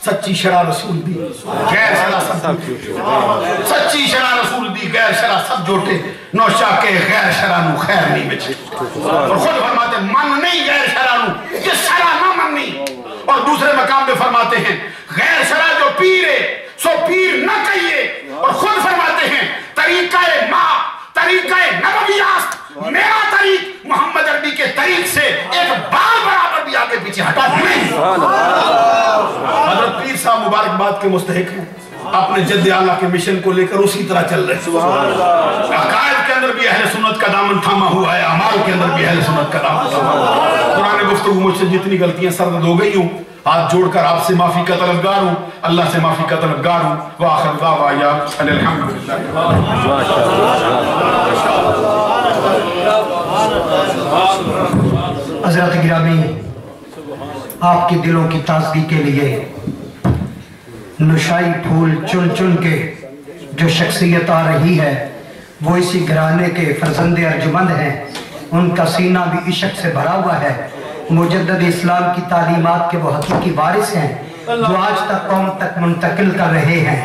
سچی شرع رسول دی غیر شرع سب سچی شرع رسول دی غیر شرع سب جوٹے نوشا کے غیر شرع نو خیر نہیں بچے اور خود فرماتے من نہیں غیر شرع نو یہ شرع نہ مننی اور دوسرے مقام پہ فرماتے ہیں غیر شرع جو پیر ہے سو پیر نہ کہیے اور خود فرماتے ہیں طریقہ ماں طریقہ نبویات میرا طریق محمد عربی کے طریق سے ایک بار برابر بھی آگے پیچھے ہٹا نہیں حضرت پیر صاحب مبارکباد کے مستحق ہیں اپنے جد اعلیٰ کے مشن کو لے کر اسی طرح چل رہے ہیں عقائد کے اندر بھی اہل سنت کا دامن تھاما ہوا ہے اعمال کے اندر بھی اہل سنت کا دامن تھاما ہوا ہے قرآن گفتگو مجھ سے جتنی غلطیاں سرزد ہو گئی ہوں ہاتھ جوڑ کر آپ سے معافی کا طلبگار ہوں اللہ سے معافی کا طلبگار ہوں وآخر دعوانا ان الحمدللہ حضرت گرامی آپ کے دلوں کی تازگی کے لیے نشائی پھول چن چن کے جو شخصیت آ رہی ہے وہ اسی گھرانے کے فرزند ارجمند ہیں ان کا سینہ بھی عشق سے بھرا ہوا ہے مجدد اسلام کی تعلیمات کے وہ حقیقی وارث ہیں جو آج تک قوم تک منتقل کر رہے ہیں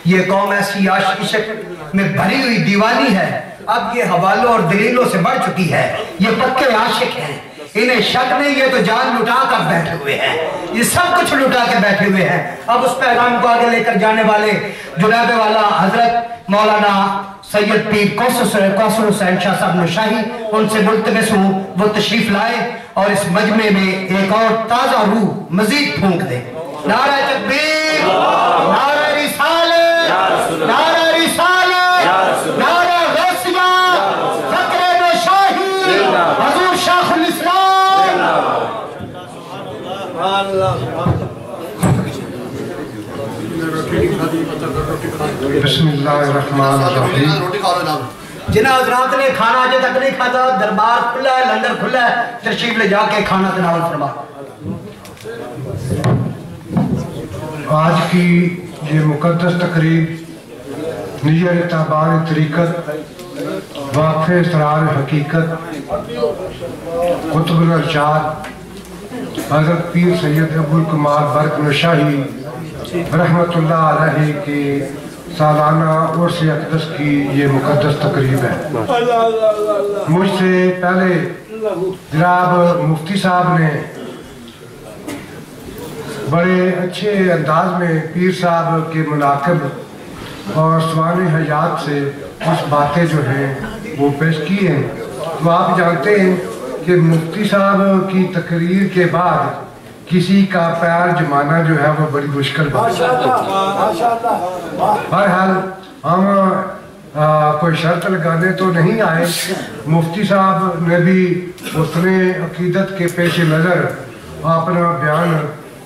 یہ قوم ایسی عشق میں بھری ہوئی دیوانی ہے اب یہ حوالوں اور دلیلوں سے بڑھ چکی ہے یہ پکے عاشق ہیں انہیں شک نہیں یہ تو جان لٹا کر بیٹھے ہوئے ہیں یہ سب کچھ لٹا کے بیٹھے ہوئے ہیں اب اس پیغام کو آگے لے کر جانے والے جناب والا حضرت مولانا سید پیر کوثر حسین شاہ صاحب نشاہی ان سے ملتمس ہوں وہ تشریف لائے اور اس مجمع میں ایک اور تازہ روح مزید پھونک دے نعرہ تکبیر نعرہ رسالت نعرہ رسالت نعرہ غوثیہ فقر نشاہی حضور شیخ الاسلام بسم اللہ الرحمن الرحیم جنہاں حضرات نے کھانا آجے تک نہیں کھاتا دربار کھلا ہے لنگر کھلا ہے تشریف لے جا کے کھانا تناول فرما آج کی یہ مقدس تقریب نیر تابان طریقت واقف اسرار حقیقت قطب الارشاد حضرت پیر سید ابوالکمال برق نشاہی رحمت اللہ علیہ کی سالانہ عرس اقدس کی یہ مقدس تقریب ہے مجھ سے پہلے جناب مفتی صاحب نے بڑے اچھے انداز میں پیر صاحب کے مناقب اور سوان حیات سے کچھ باتیں جو ہیں وہ پیش کی ہیں تو آپ جانتے ہیں کہ مفتی صاحب کی تقریر کے بعد کسی کا پیر جمانا جو ہے وہ بڑی مشکل بات ہے بہرحال ہم کوئی شرط لگانے تو نہیں آئے مفتی صاحب نے بھی اپنے عقیدت کے پیش نظر اپنا بیان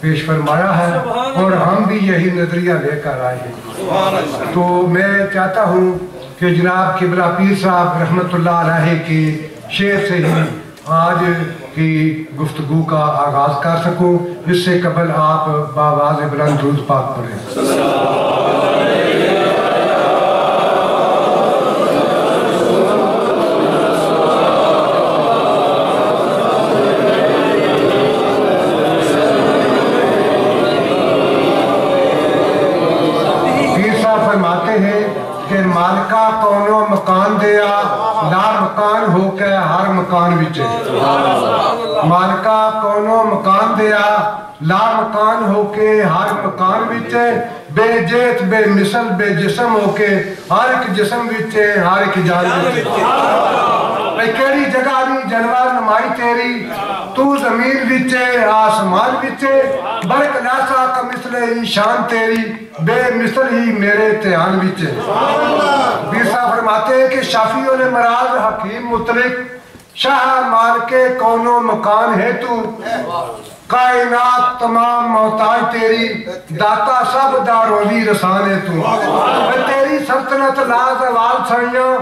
پیش فرمایا ہے اور ہم بھی یہی نظریہ لے کر آئے ہیں تو میں چاہتا ہوں کہ جناب قبلہ پیر صاحب رحمت اللہ علیہ کی شعر سے ہی آج کی گفتگو کا آغاز کر سکوں اس سے قبل آپ باواز بلند درود پاک پڑھیں پیر صاحب فرماتے ہیں کہ مالکہ کونو مکان دیا لا مکان ہو کے ہر مکان وچے مالکہ کونو مکان دیا لا مکان ہو کے ہر مکان وچے بے جیت بے مثل بے جسم ہو کے ہر ایک جسم وچے ہر ایک جان وچے بے کیڑی جگہ نہیں جنوار نمائی تیری تو زمین وچے آسمان وچے برق ناسا کا مثل ہی شان تیری بے مثل ہی میرے تیان وچے پیر صاحب فرماتے ہیں کہ شافیوں نے مراد حکیم مطلق شاہ مال کے کونوں مکان ہے تو کائنات تمام محتاج تیری داتا سب داروزی رسان ہے تو تیری سلطنت لا زوال سائیاں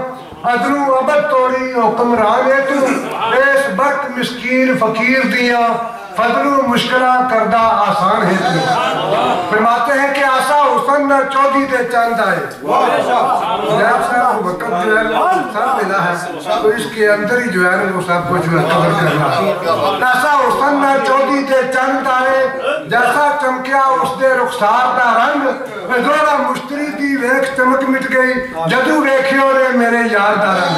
ادرو ابد توڑی حکمران ہے تو بیس برق مسکین فقیر دیا فضل و مشکلہ کردہ آسان ہے تو فرماتے ہیں کہ آسا حسن उसन्ना चौधी दे चंद आए। जनाब साहब को वक्त जो है सब मिला है, तो इसके अंदर ही जो है वो सब कुछ जो है कवर करना। ऐसा उसन्ना चौधी दे चंद आए, जैसा चमकिया उसके रुखसार दा रंग, जोड़ा मुश्तरी दी वेख चमक मिट गई, जदू वेखियो रे मेरे यार दा रंग।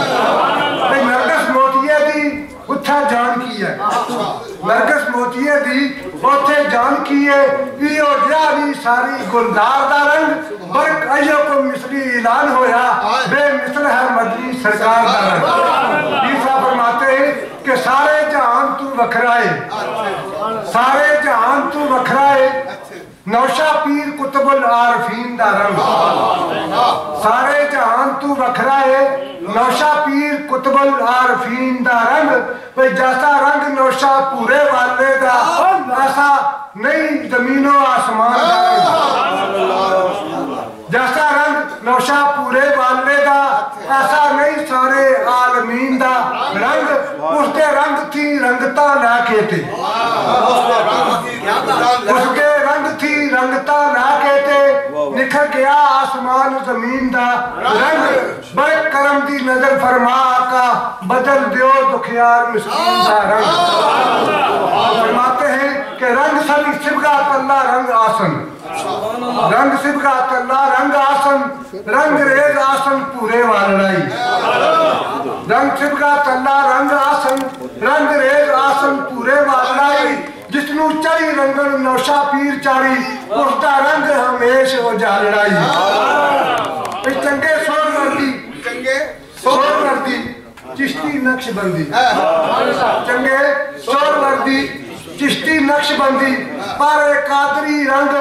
नरगस मोतिये दी उत्थे जान की है, नरगस मोतिये दी उत्थे जान की है, इहो जिहा भी सारी गुलदार दा रंग, बरक अयो को मिसरी ऐलान होया, बेमिसल है मदनी सरकार दा रंग। ईसा फरमाते हैं कि सारे जहान तू वखराए, सारे जहान तू वखराए, नौशा पीर कुतुबुल आरफीन दा रंग। सारे जहान तू वखरा है, नौशा पीर कुतुबुल आरफीन दा रंग। भाई जैसा रंग नौशा पूरे वाले दा, ऐसा नहीं जमीनों आसमान दा रंग। जैसा रंग नौशा पूरे वाले दा, ऐसा नहीं सारे आलमीन दा रंग। उसके रंग थी रंगता लैके थे, उसके रंग थी रंगता लैके थे, निखर गया आसमान जमीन दा रंग। बड़े करम दी नजर फरमा का, बदल दियो दुखियार मिस्कीन दा रंग। फरमाते हैं कि रंग सभी सिबगात अल्लाह रंग आसन, रंग सिबगात अल्लाह रंग आसन, रंग रेज आसन पूरे वालड़ाई। रंग सिबगात अल्लाह रंग आसन, रंग रेज आसन पूरे वालड़ाई। जिसनू चढ़ी रंगन नौशा पीर चाड़ी, उसका रंग हमेश उजालड़ाई। चंगे सोर वर्दी, चंगे सोर वर्दी चिश्ती नक्शबंदी, चंगे सोर वर्दी चिश्ती नक्शबंदी, पर कादरी रंग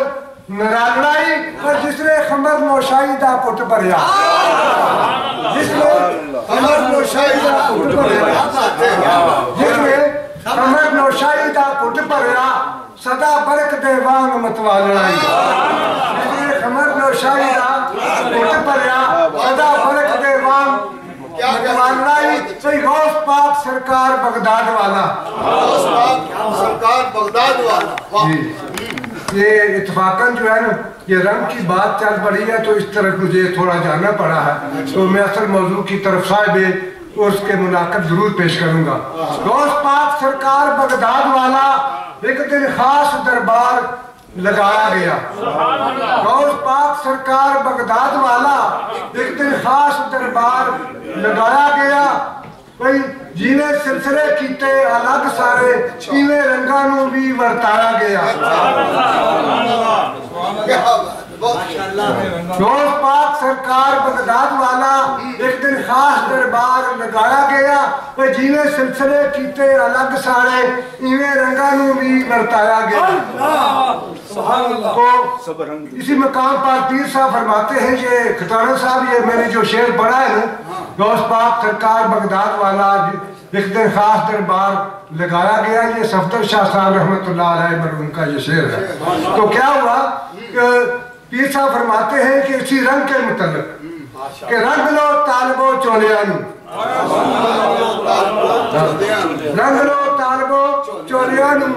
नरालड़ाई। और जिसने खमर नौशाई दा कुट भरिया, जिसने खमर नौशाई दा कुट भरिया, जिसने खमर नौशाई दा कुट भरिया, सदा बरक दे वांग मतवालड़ाई। जिसने खमर नौशाई दा कुट भरिया, सदा बरक दे वांग मतवालड़ाई। सही गौस पाक सरकार बगदाद वाला, गौस पाक सरकार बगदाद वाला। ये इत्तेफाकन जो है ना, ये रंग की बात चल पड़ी है, तो इस तरफ मुझे थोड़ा जाना पड़ा है, तो मैं असल मौजू की तरफ साहिब उसके मुनाकब जरूर पेश करूंगा। गौस पाक सरकार बगदाद वाला, एक दिन खास दरबार लगाया गया। गौस पाक सरकार बगदाद वाला, एक दिन खास दरबार लगाया गया। भाई जिन्हें सिलसिले कीते अलग सारे, इवें रंगां नूं भी वरताया गया। गौस पाक सरकार बगदाद वाला, एक दिन खास दरबार लगाया गया। भाई जिन्हें सिलसिले कीते अलग सारे, इवें रंगां नूं भी वरताया गया। तो इसी मकाम पर पीर साहब फरमाते हैं, ये खटाना साहब, ये मैंने जो शेर पढ़ा है ना, गौस पाक सरकार बगदाद वाला, एक दिन खास दरबार लगाया गया, ये सफदर शाह साहब रहमतुल्लाह अलैह मरहूम का ये शेर है। तो क्या हुआ कि पीर साहब फरमाते हैं कि इसी रंग के मुतल्लिक कि रंग लो तालबो चोलिया नू, रंग लो तालबो चोलिया नू,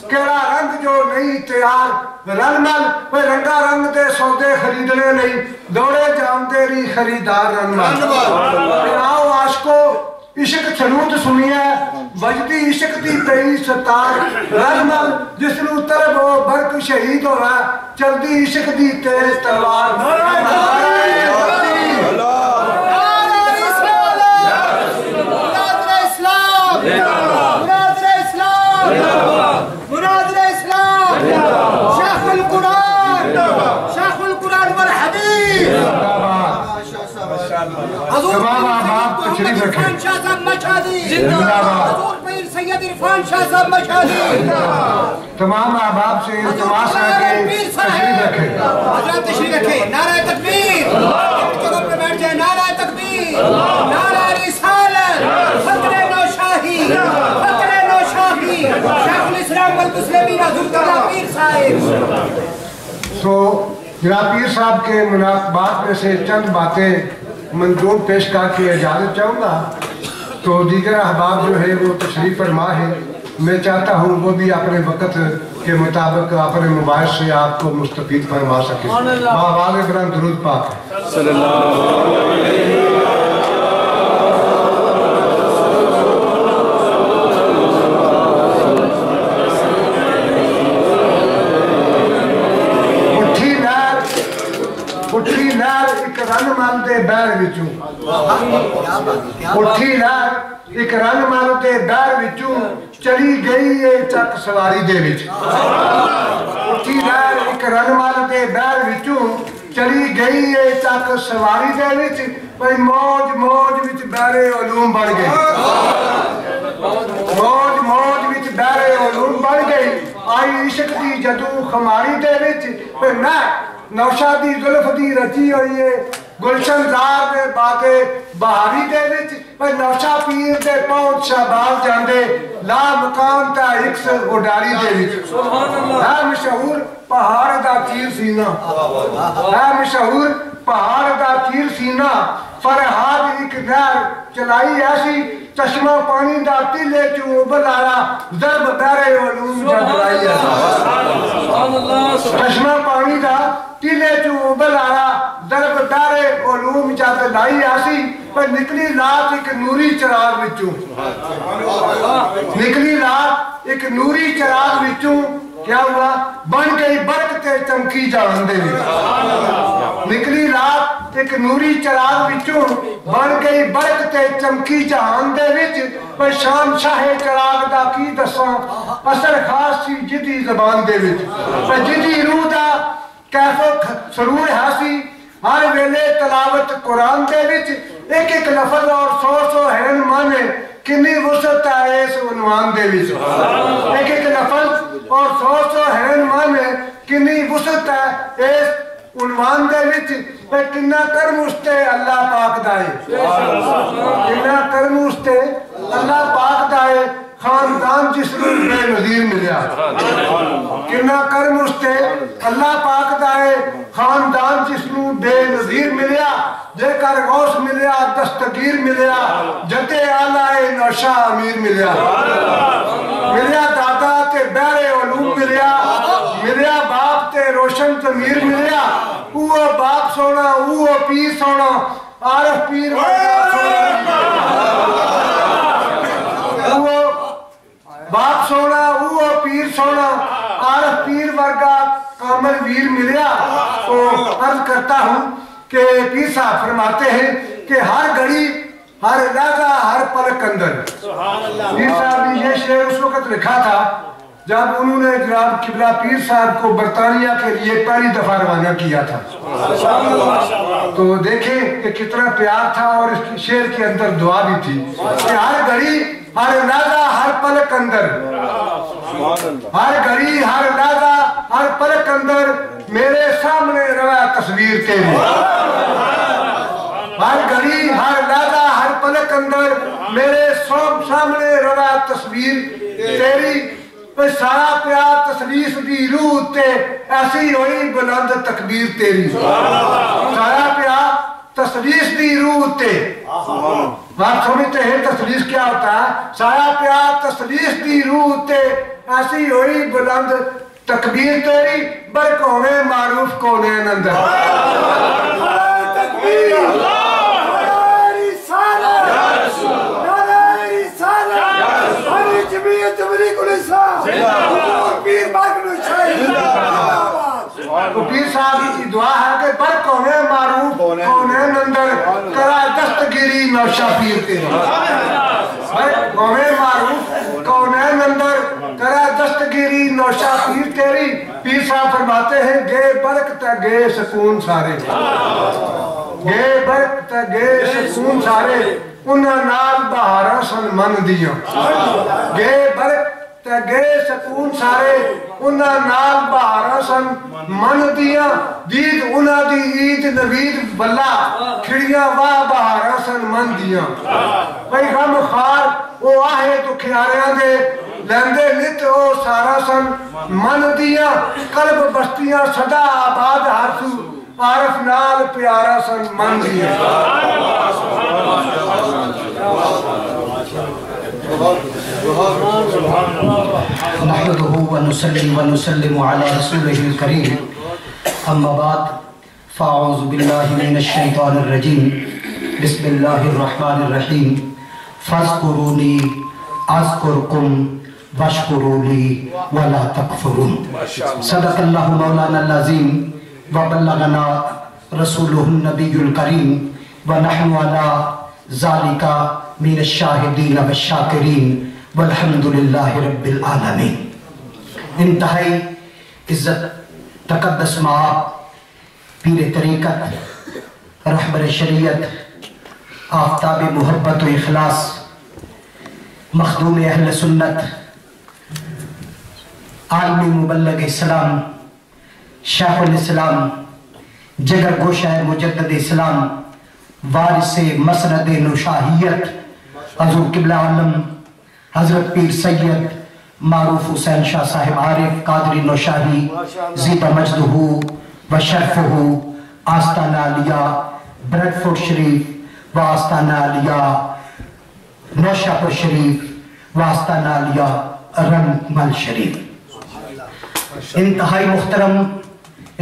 केड़ा रंग जो नहीं तैयार रलमल। भाई रंगा रंग दे सौदे खरीदने नहीं, दौड़े जामदे री खरीदार रलमल। आओ आशको इश्क छनूत सुनिए, बजदी इश्क दी पई सतार रलमल। जिसनू तरब हो बरक शहीद होवे, चलदी इश्क दी तेज तलवार। तमाम आप तशरीफ रखें। तमाम अहबाब से इल्तिमास है कि तशरीफ रखें। हज़रत तशरीफ रखें। नारा तकबीर, जगह पे बैठ जाए। नारा तकबीर, नारा रिसालत, फक्रे नौशाही, फक्रे नौशाही, शेखुल इस्लाम वल मुस्लिमीन हज़रत पीर साहब। तो जनाब पीर साहब के मुनाकबात में से चंद बातें मंजूर पेश करके इजाज़त चाहूँगा। तो दीगर अहबाब जो है वो तशरीफ फरमा है, मैं चाहता हूँ वो भी अपने वक़्त के मुताबिक अपने मोबाइल से आपको मुस्तफीद फरमा सके। आवाज़ बुलंद दुरूद पाक उठी लहर एक रन मन दे बैर विचों उठी लहर एक रन मन दे बैर विचों चली गई है चक सवारी दे विच उठी लहर एक रन मन दे बैर विचों चली गई है चक सवारी दे विच भाई मौज मौज विच बैरे उलूम बन गई मौज मौज विच बैरे उलूम बन गई आई इश्क दी जदू खमारी दे विच मैं नौशादी जुल्फ दी रची हुई है गुलशन जार दे बागे बहारी दे विच भाई नौशा पीर दे पहुंच शाहबाज जांदे ला मकान ता इक्स उडारी दे विच है मशहूर पहाड़ दा तीर सीना है मशहूर पहाड़ दा तीर सीना फरहाद एक नहर चलाई ऐसी चश्मा पानी दा तिले चू उबल आया दरब बैरे उलूम जलाई चश्मा पानी दा तिले चू उबल आया दरब बैरे उलूम जद लाई ऐसी पर निकली लात एक नूरी चिराग विचों निकली लात एक नूरी चिराग विचों क्या हुआ बन गई बरकते चमकी जान दे निकली रात एक नूरी चिराग विचों बन गई बरकते चमकी जहान दे विच पर शान शाहे चिराग दा की दसां असर खास सी जिदी ज़बान दे विच पर जिदी रूह दा कैफो सरूर हासी हर वेले तलावत कुरान दे विच एक एक लफ्ज़ और सौ सौ हैरन माने किन्नी वसत है इस उन्वान दे विच एक एक लफ्ज़ और सौ सौ हैरन माने किन्नी वसत है इस उन्वान दे विच किन्ना कर्म उसते अल्लाह पाक दा है किन्ना कर्म उसते अल्लाह पाक दा है खानदान जिसनू बेनज़ीर मिलिया किन्ना कर्म उसते अल्लाह पाक दा है खानदान जिसनू बेनज़ीर मिलिया जेकर गौस मिलिया दस्तगीर मिलिया जते आला है नौशा अमीर मिलिया मिलिया दादा ते बहरे उलूम मिलिया मिलिया बाप ते रोशन ज़मीर मिलिया वो बाप सोना वो पीर सोना आरफ पीर वो बाप सोना वो पीर सोना आरफ पीर वर्गा कामल वीर मिलिया। तो अर्ज करता हूँ कि पीर साहब फरमाते हैं कि हर घड़ी हर लहजा हर पलक अंदर पीर साहब ने ये शेर उस वक्त लिखा था जब उन्होंने जनाब किबला पीर साहब को बरतानिया के लिए पहली दफा रवाना किया था। तो देखें कि कितना प्यार था और इस शेर के अंदर दुआ भी थी कि हर घड़ी हर लहजा हर पलक अंदर हर घड़ी हर लहजा हर पलक अंदर मेरे सामने रवा तस्वीर तेरी हर घड़ी हर लहजा हर पलक अंदर मेरे सामने रवा तस्वीर तेरी सारा प्यार तसलीस दी रूह ते ऐसी होई बुलंद तकबीर तेरी सारा प्यार तसलीस दी रूह ते बात समझते हैं तसलीस क्या होता है सारा प्यार तसलीस दी रूह ते ऐसी होई बुलंद तकबीर तेरी बरकौने मारूफ कोने अंदर पीर साहब की दुआ है कि पर कौने मारूफ कौने नंदर करा दस्तगिरी नौशा पीर तेरी कौने मारूफ कौने नंदर करा दस्तगिरी नौशा पीर तेरी। पीर साहब फरमाते हैं गे बरकत गे सुकून सारे गे बरकत गे सुकून सारे उन्हां नाल बहारां सन मन दियां गे बरकत गे सुकून सारे उन्हां नाल बहारां सन मन दियां दीद उन्हां दी ईद नवीद बल्ला खिड़ियां वाह बहारां सन मन दियां भाई गम खार ओ आहे दुखियारियां दे लैंदे नित ओ सारा सन मन दियां कल्ब बस्तियां सदा आबाद हरसू आरफ नाल प्यारा सन मन दियां नहमदुहु व नुसल्ली व नुसल्लिमु अला रसूलिहिल करीम अम्मा बाद फ़अऊज़ु बिल्लाहि मिनश शैतानिर रजीम बिस्मिल्लाहिर रहमानिर रहीम फ़ज़्कुरूनी अज़्कुरकुम वश्कुरूली वला तकफुरून सदक़ल्लाहु मौलानाल अज़ीम व बल्लगना रसूलुहुन नबियुल करीम व नहनु अला ज़ालिका मिनश शाहिदीन व शाकिरीन वल्हम्दुलिल्लाहि रब्बिल आलमीन। इंतहाई इज़्ज़त तक़द्दस माब पीर तरीक़त रहबर शरीयत आफ्ताब मोहब्बत व इखलास मखदूम अहल सुन्नत आलमी मुबल्लिग इस्लाम शाइखुल इस्लाम जिगर गोशा मुजद्दिद इस्लाम वारिस मसनद नुशाहियत हज़ूर क़िबला आलम हज़रत पीर सैयद मारूफ हुसैन शाह साहिब आरिफ कादरी नौशाही ज़ीदा मजदहू व शरफहू आस्ताना आलिया ब्रडफोर्ड शरीफ व आस्ताना आलिया नौशापुर शरीफ व आस्ताना आलिया रंगमल शरीफ। इंतहाई मुहतरम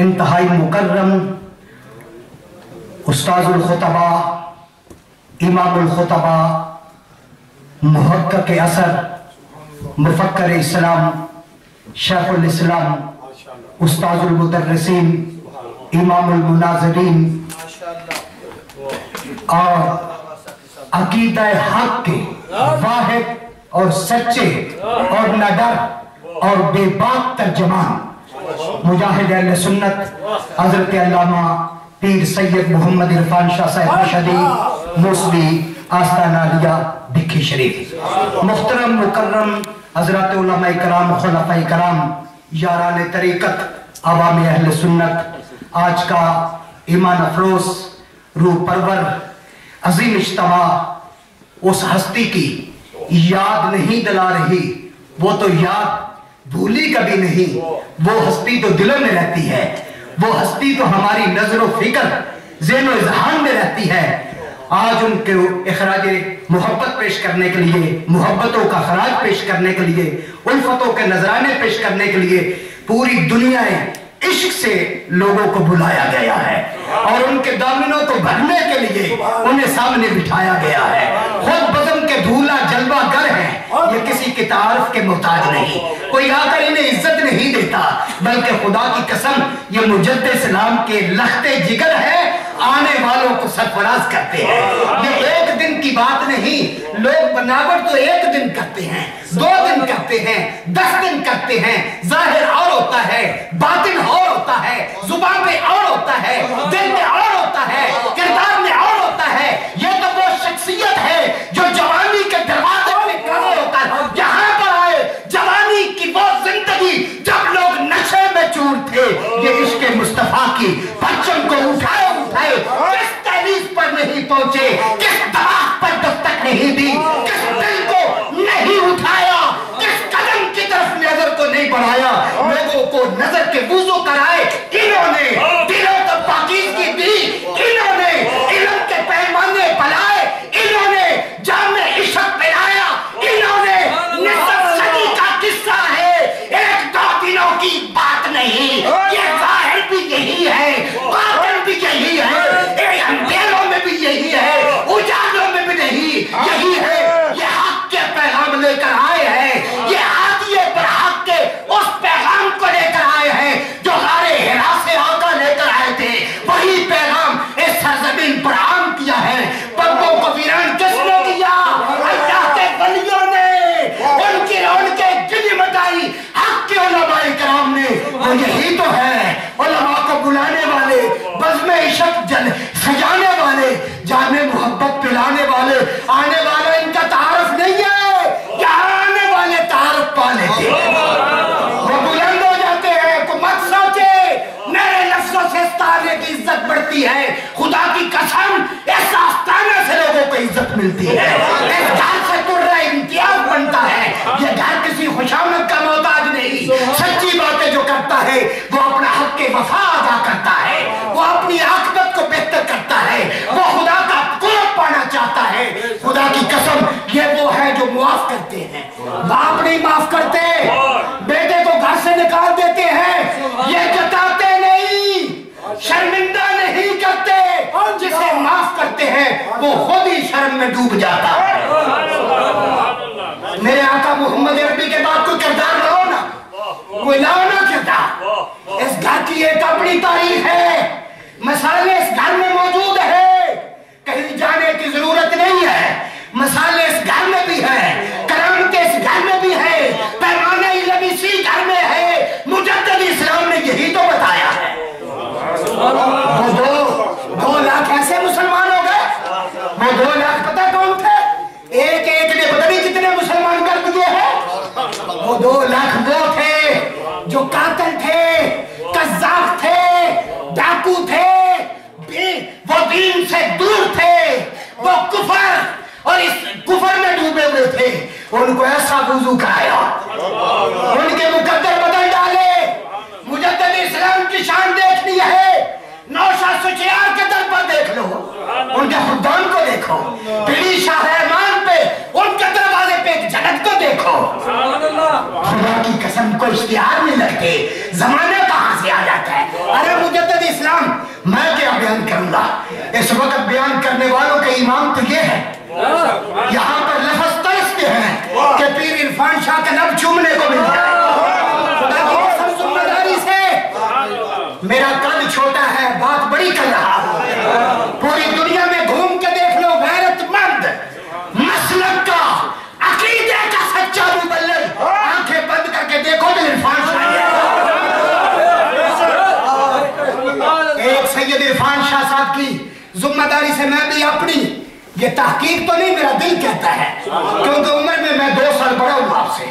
इंतहाई मुकर्रम उस्ताजुल खुतबा इमामुल खुतबा मुहक्किक असर मुफक्कर इस्लाम शेखुल इस्लाम उस्ताजुल मुदर्रिसीन इमामुल मुनाज़िरीन और अकीदा हक के वाहिद और सच्चे और नडर और बेबाक तर्जमान मुजाहिद अहले सुन्नत हज़रत अल्लामा पीर सैयद मोहम्मद इरफान शाह साहिब मशहदी मूसवी आस्ताना आलिया भिक्खी शरीफ। मुहतरम मुकर्रम हज़रत उलमा इकराम खुलफा इकराम यारान तरीक़त अवाम अहले सुन्नत आज का ईमान अफरोज रूह परवर अजीम इज्तिमा उस हस्ती की याद नहीं दिला रही, वो तो याद भूली कभी नहीं, वो हस्ती तो दिलों में रहती है, वो हस्ती तो हमारी नजर फिक्र ज़ेनो इज़हान में रहती है। आज उनके इखराज मोहब्बत पेश करने के लिए, मोहब्बतों का खराज पेश करने के लिए, उल्फतों के नजराने पेश करने के लिए पूरी दुनिया इश्क से लोगों को बुलाया गया है और उनके दामनों को भरने के लिए उन्हें सामने बिठाया गया है। खुद बज़म के धूला जलवा गर है, ये किसी के तारुफ के मोहताज नहीं, कोई आकर इन्हें इज्जत नहीं देता, बल्कि खुदा की कसम ये मुजद्दिद इस्लाम के लख्ते जिगर है, आने वालों को सरफराज करते हैं। ये एक दिन की बात नहीं, लोग बनावट तो एक दिन करते हैं, 2 दिन करते हैं, 10 दिन करते हैं, जाहिर और होता है, बातिन और होता है, जुबान में और होता है, दिल में और होता है, किरदार में और होता है। ये तो वो शख्सियत है जो जवानी के दरवाजे पे खड़ा होता है। यहाँ पर आए जवानी की वो जिंदगी जब लोग नशे में चूर थे, ये इश्क मुस्तफा की परचम को उठाए उठाए किस तहरीर पर नहीं पहुंचे, किस दबाव पर दस्तक नहीं दी, किस दिल को नहीं उठाया, किस कदम की तरफ नजर को नहीं बढ़ाया, लोगों को नजर के वुज़ू कराए इन्होंने, दिलों को पाकीज़गी दी इन्होंने, इल्म के पैमाने बनाए इन्होंने, जामे इश्क पिलाया इन्होंने। निसफ सदी का किस्सा है, 1-2 दिनों की बात नहीं, ये ज़ाहिर भी यही है, बातिन भी यही है, अंधेरों में भी यही है, उजालों में भी नहीं यही है। ये हक के पैगाम लेकर आए हैं, ये हादिये पर हक के उस पैगाम को लेकर आए हैं जो गारे हिरा से आका लेकर आए थे। वही पैगाम इस सरजमीन पर आम किया है। पब्बों को वीरान किसने किया? अल्लाह के वलियों ने, उनकी उनके गिनी मटाई हक के उलमाए कराम ने। वो यही तो है, उलमा को बुलाने वाले, बज़्म इश्क जल सजाने वाले, जाने मोहब्बत पिलाने वाले। आने वाला इनका तारुफ नहीं है, यहाँ आने वाले तारुफ पा लेते हैं, वो बुलंद हो जाते हैं। को मत सोचे मेरे लफ्जों से ताने की इज्जत बढ़ती है, खुदा की कसम इस आस्ताने से लोगों को इज्जत मिलती है, इस घर से तुर्रा इम्तियाज बनता है। ये घर किसी खुशामद का मोहताज नहीं, सच्ची बातें जो करता है वो अपना हक के वफा अदा करता है, वो अपनी आखिरत को बेहतर करता है, वो खुदा का कुर्ब पाना चाहता है। खुदा की कसम ये वो है जो मुआफ कर बाप नहीं माफ करते, बेटे को घर से निकाल देते हैं, ये जताते नहीं, शर्मिंदा नहीं करते, जिसे माफ करते हैं वो खुद ही शर्म में डूब जाता है। मेरे आका मोहम्मद अरबी के बाद कोई किरदार लाओ ना, कोई लाओ ना किरदार। इस घर की एक अपनी तारीख है, मसाले इस घर में मौजूद है, कहीं जाने की जरूरत नहीं है। मसाले इस घर में भी है, करामतें इस घर में भी है, पैमाना इल्म इसी घर में है। मुजद्दिद इस्लाम ने यही तो बताया है। वो 2 लाख ऐसे मुसलमान हो गए, वो 2 लाख पता कौन थे? एक एक ने पता नहीं कितने मुसलमान कर दिए हैं। वो 2 लाख वो थे जो कातिल थे, कज़्ज़ाब थे, डाकू थे, वो दीन से दूर थे, वो कुफर और इस कुफर में डूबे हुए थे। उनको ऐसा वुज़ू कराया, उनके मुकद्दर बदल डाले। मुजद्दिद इस्लाम की शान देखनी है, नौशाद सुचियार के दर पर देख लो, उनके खुदान को देखो, पीड़ी शाहरमान पे उनके दरवाजे पे एक झलक तो देखो। खुदा की कसम को इश्तिहार नहीं लगते, जमाने कहां से आ जाता है। अरे मुजद्दिद इस्लाम, मैं क्या बयान करूंगा, इस वक्त बयान करने वालों का ईमान तो ये है, यहाँ पर लफ्ज़ तरसते हैं कि पीर इरफान शाह के लब चूमने को मिल जाए। खुदा की कसम जिम्मेदारी से, मेरा कद छोटा है, बात बड़ी कर रहा हूं। पूरी दुनिया में घूम के देख लो, गैरतमंद मसलक का, अकीदे का सच्चा मुबल्लिग, आंखें बंद करके देखो तो इरफान शाह है। एक सैयद इरफान शाह साहब की जिम्मेदारी से मैं भी अपनी, ये तहकीक तो नहीं, मेरा दिल कहता है, क्योंकि उम्र में मैं 2 साल बड़ा हूँ आपसे,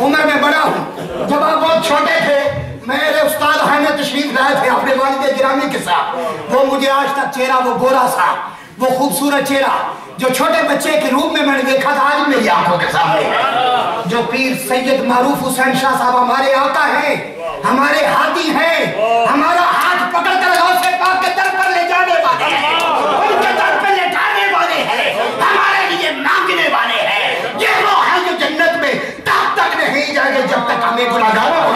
उम्र में बड़ा हूँ। जब आप बहुत छोटे थे, मेरे उस्ताद हमें तशरीफ लाए थे अपने वालिद गिरामी के साथ, वो मुझे आज तक चेहरा, वो गोरा सा, वो खूबसूरत चेहरा जो छोटे बच्चे के रूप में मैंने देखा था, आज मेरी आंखों के सामने है। जो पीर सैयद मारूफ हुसैन शाह साहब हमारे आका हैं, हमारे हादी हैं, हमारा हाथ पकड़कर गौसे पाक के दर पर ले जाने वाले हैं, उनके दर पर ले जाने वाले हैं, हमारे लिए मांगने वाले हैं। ये वो है जो जन्नत में तब तक नहीं जाएंगे जब तक हमें गुनाहगारों को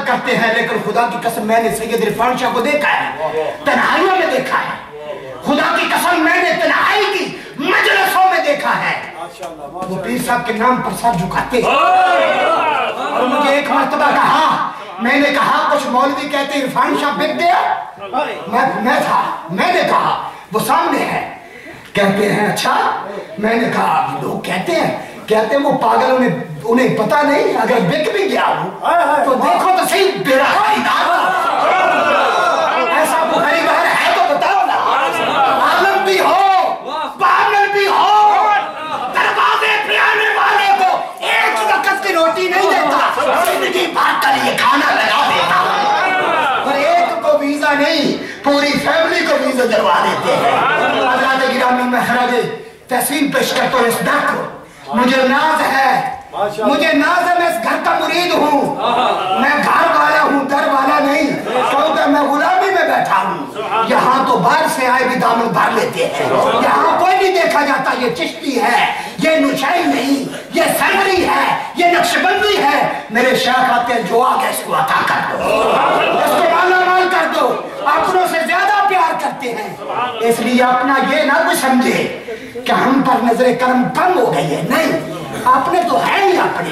करते हैं। लेकिन खुदा की कसम मैंने सैयद इरफान शाह को देखा है, तन्हाइयों में देखा है, खुदा की कसम मैंने तन्हाई की मजलिसों में देखा है। वो पीर साहब के नाम पर सर झुकाते और मुझे एक मर्तबा कहा, मैंने कहा कुछ मौलवी कहते इरफान शाह बिक गया, मैंने कहा वो सामने है, कहते हैं अच्छा, मैंने कहा लोग कहते हैं वो पागल, उन्हें पता नहीं, अगर बिक भी गया हूं तो देखो तो सही, बेरा ऐसा बुखारी बाहर है तो बताओ ना। आलम भी हो, पागल भी हो, दरवाजे पे आने वाले को एक वक्त की रोटी नहीं देता, जिंदगी भर का लिए खाना लगा देता, और एक को वीजा नहीं, पूरी फैमिली को वीजा दिलवा देते हैं। हज़रत गिरामी में खराज तहसीन पेश करते हो इस दर को, मुझे नाज है, मुझे नाज है, मैं इस घर का मुरीद हूँ, मैं घर वाला हूँ, दर वाला नहीं, क्योंकि मैं गुलामी में बैठा हूँ। यहाँ तो बाहर से आए भी दामन भर लेते हैं, यहाँ कोई नहीं देखा जाता ये चिश्ती है, ये नुशाई नहीं, ये सरवरी है, ये नक्शबंदी है। मेरे शेख आते हैं, जो आ गया इसको अता कर दो, इसको माला माल कर दो, अपनों से ज्यादा प्यार करते हैं। इसलिए अपना ये ना कोई समझे कि हम पर नजरे करम कम हो गई है, नहीं, अपने तो है ही अपने,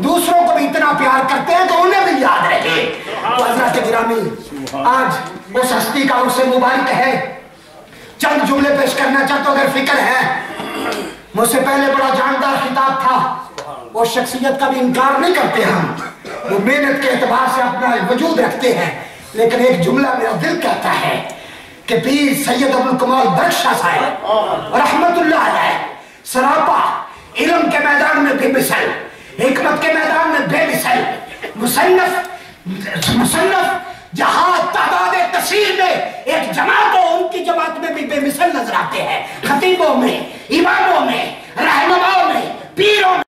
दूसरों को भी इतना प्यार करते हैं तो उन्हें भी याद रहे। तो हज़रत गिरामी, आज उस हस्ती का उसे मुबारक है, चंद जुमले पेश करना चाहता हूं, अगर फिक्र है। मुझसे पहले बड़ा जानदार खिताब था, वो शख्सियत का भी इनकार नहीं करते हम, वो मेहनत के एतबार से अपना वजूद रखते हैं, लेकिन एक जुमला मेरा दिल कहता है कि पीर सैयद अब्दुल कमाल बख्श साहब रहमतुल्लाह अलैह सरापा इल्म के मैदान में बेमिसाल, हिकमत के मैदान में बेमिसाल, मुसन्नफ जहां तादाद तस्वीर में एक जमात हो, उनकी जमात में भी बेमिसाल नजर आते हैं, खतीबों में, इमामों में, रहनुमाओं में, पीरों में।